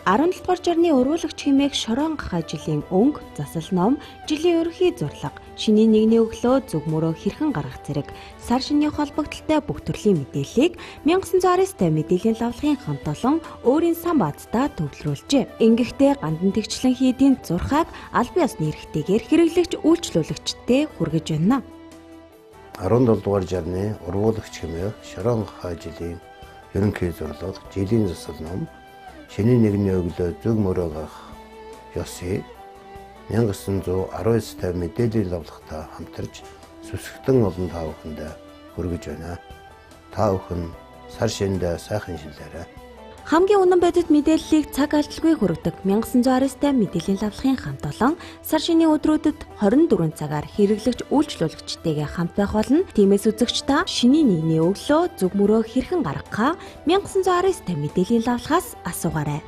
17 дугаар жарны уруулагч хэмээх шорон гахай жилийн өнгө, засал ном, жилийн ерөнхий зурлага, шинийн нэгний өглөө зүг мөрөө хэрхэн гаргах зэрэг сар шинийн холбогдлолтой бүх төрлийн мэдээллийг 1919 мэдээллийн лавлагын хамт олон өөрийн сан баазтай төвлөрүүлжээ. Ингэхдээ гандан тэгчлэн хийдийн зурхааг аль бие усны эрхтэйгээр хэрэглэгч үйлчлүүлэгчтэй хүргэж байна. 17 дугаар жарны уруулагч хэмээх шорон гахай жилийн ерөнхий зурлага, жилийн засал ном, шинийн нэгний өглөө зүг мөрөө гарах ёсыг 1919 мэдээллийн лавлагтай хамтарч сүсгтэн олон та бүхэндээ хүргэж байна. Та бүхэн сар шиндээ сайхан шилээрэй. Хамгийн үнэн бодит мэдээллийг цаг алдалгүй хүргэдэг 1919 мэдээллийн лавлагын хамт олон сар шинийн өдрүүдэд 24 цагаар хэрэглэгч үйлчлүүлэгчтэйгээ хамт байх болно. Тиймээс үзэгч та шинийн нэгний өглөө зүг мөрөө хэрхэн гаргахаа 1919 мэдээллийн лавлагаас асуугаарай.